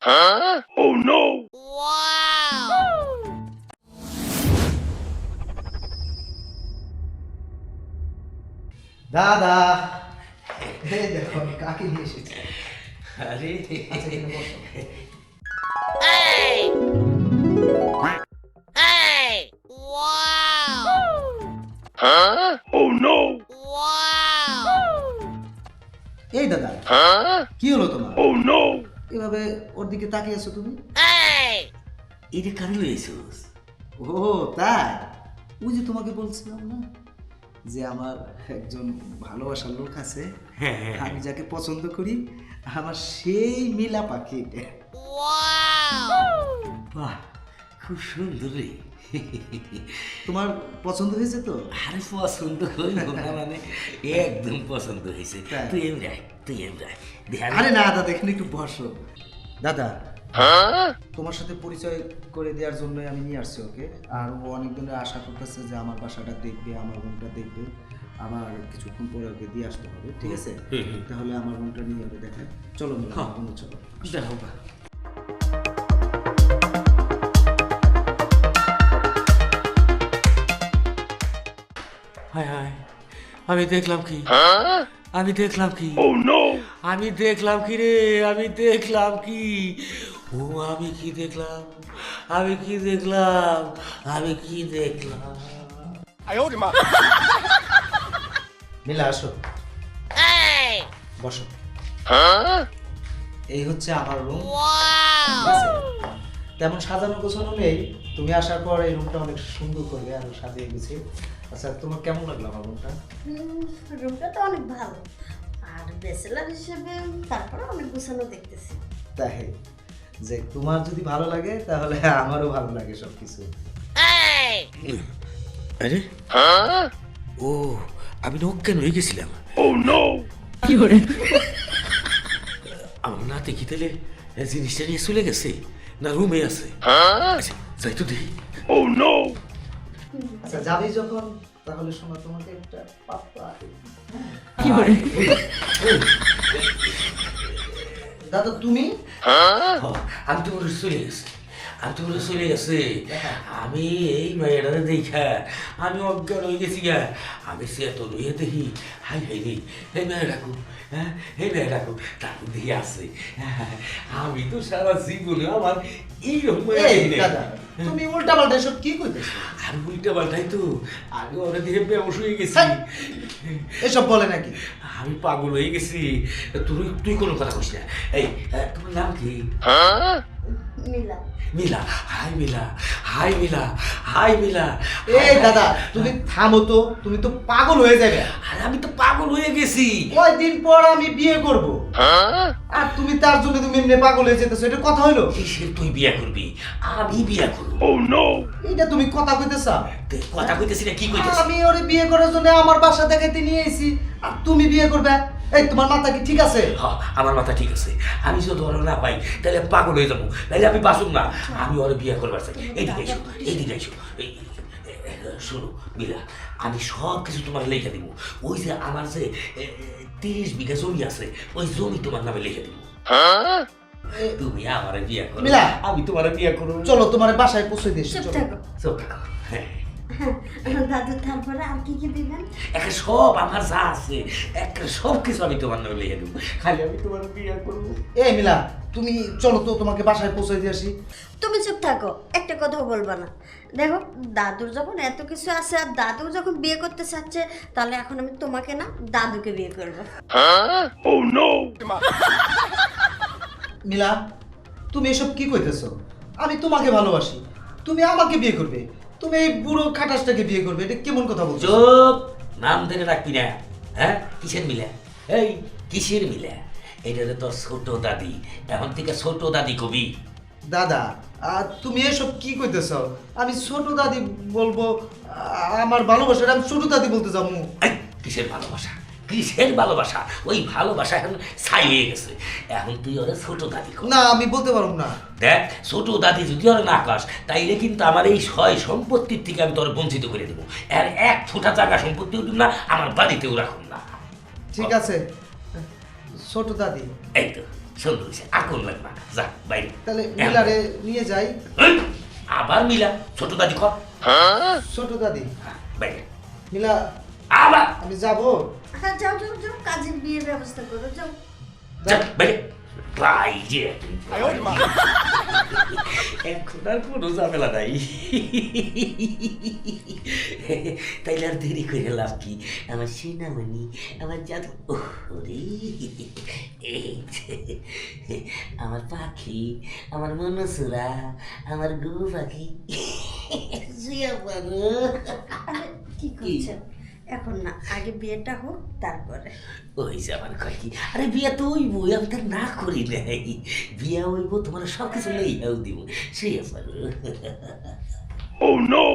Oh no! দাদা এই দেখো আমি কাকে নিয়ে এসেছি। আরে আচ্ছা, এখানে বসো। Oh no! এই দাদা কি হলো তোমার? Oh no! এভাবে ওর দিকে তাকিয়ে আছো তুমি? এটা কারে লইছিস? ও তাই, ওই যে তোমাকে বলছিলাম না যে আমার একজন ভালোবাসার লোক আছে, আমি যাকে পছন্দ করি, আমার সেই মিলা পাখি এটা। বাহ, খুব সুন্দর রে। তোমার পছন্দ হয়েছে তো? আরে পছন্দ হইল না মানে একদম পছন্দ হয়েছে। তাই? তুই এমনি আয়, তুই এমনি আয়। আরে না দাদা, এখানে একটু বসো। দাদা তোমার সাথে পরিচয় করে দেওয়ার জন্য আমি নিয়ে আসছি ওকে। আর ও অনেকদিনের আশা করতেছে যে আমার বাসাটা দেখবে, আমার রুমটা দেখবে, আবার কিছুক্ষণ পরে ওকে দিয়ে আসতে হবে, ঠিক আছে? তাহলে আমার রুমটা নিয়ে ওকে দেখায়। চলো মিলা, আমার রুমে চলো। দেখো বা। হায় হায়, আমি দেখলাম কি? আমি দেখলাম কি? Oh no! আমি দেখলাম কি রে? আমি দেখলাম কি? ও আমি কি দেখলাম? আমি কি দেখলাম? আমি কি দেখলাম? মিলা আসো, বসো। এই হচ্ছে আমার রুম, ঠিক আছে? তেমন সাজানো গোছানো নেই, তুমি আসার পর এই রুমটা অনেক সুন্দর করবে আর সাজিয়ে গুছিয়ে। আচ্ছা, তোমার কেমন লাগলো আমার রুমটা? রুমটা তো অনেক ভালো, আর ব্যাচেলার হিসেবে তারপরে অনেক গোছানো দেখতেছি। তাই যে তোমার যদি ভালো লাগে তাহলে আমারও ভালো লাগে সবকিছু। আরে ও, আমি না অজ্ঞান হয়ে গেছিলাম। Oh no! আমার নাতে কি তাহলে জিনিসটা নিয়ে চলে গেছে না রুমে আছে? আচ্ছা, যাই তো দেখি। Oh no! আচ্ছা, যাবি যখন তাহলে শোনো, তোমাকে একটা পাপ্পা। দাদা তুমি? আমি তো ওরা চলে গেছে, আমি তো ওরা চলে গেছে। আমি এই মেয়েটারে দেখা আমি অজ্ঞান হয়ে গেছি গা। আমি সে এত লইয়ে দেখি, হাই হাই রে, এই মেয়ে ডাকু, হ্যাঁ এই মেয়ে ডাকু, তারপর দেখি আছে। আমি তো সারা জীবনে আমার এইরকম দাদা তুমি উল্টা পাল্টা এসব কি কইতেছো? আর উল্টা পাল্টাই তো, আমি ওরা দেখে বেমস হয়ে গেছি। এসব বলে নাকি? আমি পাগল হয়ে গেছি। তুই তুই কোনো কথা কইস না। এই তোমার নাম কি? মিলা। মিলা, হাই মিলা, হাই মিলা, হাই মিলা। এই দাদা তুমি থামো তো, তুমি তো পাগল হয়ে যাবে। আরে আমি তো পাগল হয়ে গেছি। কয়দিন পর আমি বিয়ে করব, আর তুমি তার জন্য তুমি এমনি পাগল হয়ে যেতেছো, এটা কথা হইলো? কিসের তুই বিয়ে করবি? আমি বিয়ে করব। Oh no! এটা তুমি কথা কইতেছ? কথা কইতেছি না, কি কইতেছি? আমি ওরে বিয়ে করার জন্য আমার বাসা দেখাইতে নিয়ে আইছি, আর তুমি বিয়ে করবে? এই তোমার মাথা কি ঠিক আছে? হ্যাঁ, আমার মাথা ঠিক আছে। আমি যদি ওরা না পাই তাহলে পাগল হয়ে যাবো, তাহলে আমি বাঁচুম না। আমি ওরা বিয়ে করবার চাই। এইদিকে এসো, এইদিকে এসো। শোনো মিলা, আমি সব কিছু তোমার লিখে দিব। ওই যে আমার যে 30 বিঘা জমি আছে, ওই জমি তোমার নামে লিখে দিব। তুমি আমার বিয়ে করো, মিলা। আমি তোমার বিয়ে করো। চলো তোমার বাসায় পৌঁছে দিয়েছি। চুপ চলো। থাকো। চুপ থাকো। হ্যাঁ, দাদু তারপরে আর কি কি দিবেন? একটা সব আমার যা আছে, একটা সব কিছু আমি তোমার নামে লিখে দেবো, খালি আমি তোমার বিয়ে করবো। এই মিলা, তুমি চলো তো, তোমাকে বাসায় পৌঁছে দিয়ে আসি। তুমি চুপ থাকো, একটা কথাও বলবা না। দেখো, দাদুর যখন এত কিছু আছে আর দাদু যখন বিয়ে করতে চাচ্ছে, তাহলে এখন আমি তোমাকে না দাদুকে বিয়ে করবো। Oh no! মিলা, তুমি এসব কি কইতেছো? আমি তোমাকে ভালোবাসি, তুমি আমাকে বিয়ে করবে? তুমি এই বুড়ো খাটাসটাকে বিয়ে করবে? এটা কেমন কথা বলছো? চুপ, নাম ধরে রাখবি না। হ্যাঁ, কিসের মিলা? এই কিসের মিলা? এটা তোর ছোট দাদি, এখন থেকে ছোট দাদি কবি। দাদা তুমি এসব কি কইতেছো? আমি ছোট দাদি বলবো? আমার ভালোবাসা আমি ছোট দাদি বলতে যাবো? এই, কিসের ভালোবাসা? কিসের ভালোবাসা? ওই ভালোবাসা এখন ছাই হয়ে গেছে। এখন তুই ওরা ছোট দাদি কর। না, আমি বলতে পারব না। দেখ, ছোট দাদি যদি ওরা না কাস, তাইলে কিন্তু আমার এই সয় সম্পত্তির থেকে আমি তোর বঞ্চিত করে দেবো। আর এক ফোঁটা জায়গা সম্পত্তিও দিব না, আমার বাড়িতেও রাখুন না। ঠিক আছে ছোট দাদি। এই তো সুন্দর হয়েছে, আর কোন লাগবে না, যা বাইরে। তাহলে মিলারে নিয়ে যাই। এই, আবার মিলা ছোট দাদি কর ছোট দাদি, বাইরে মিলা আবার আমি যাব। হ্যাঁ যাও যাও যাও, কাজের বিয়ের ব্যবস্থা করো, যাও। যা বাইরে বাইরে। এখন আর কোনো ঝামেলা নাই। তাইলে আর দেরি করে লাভ কি, আমার সেনামণি, আমার জাদু, ওরে এই যে, আমার পাখি, আমার মনসুরা, আমার গু পাখি, শুয়ে পড়ো। আরে কি করছেন? এখন না, আগে বিয়েটা হোক তারপরে। ওই যে আমার কয় কি, আরে বিয়া তো হইব, আমি তো না করি নাই, বিয়া হইব তোমার সব কিছু লইয়াও দিব, শুয়ে পড়ো। Oh no!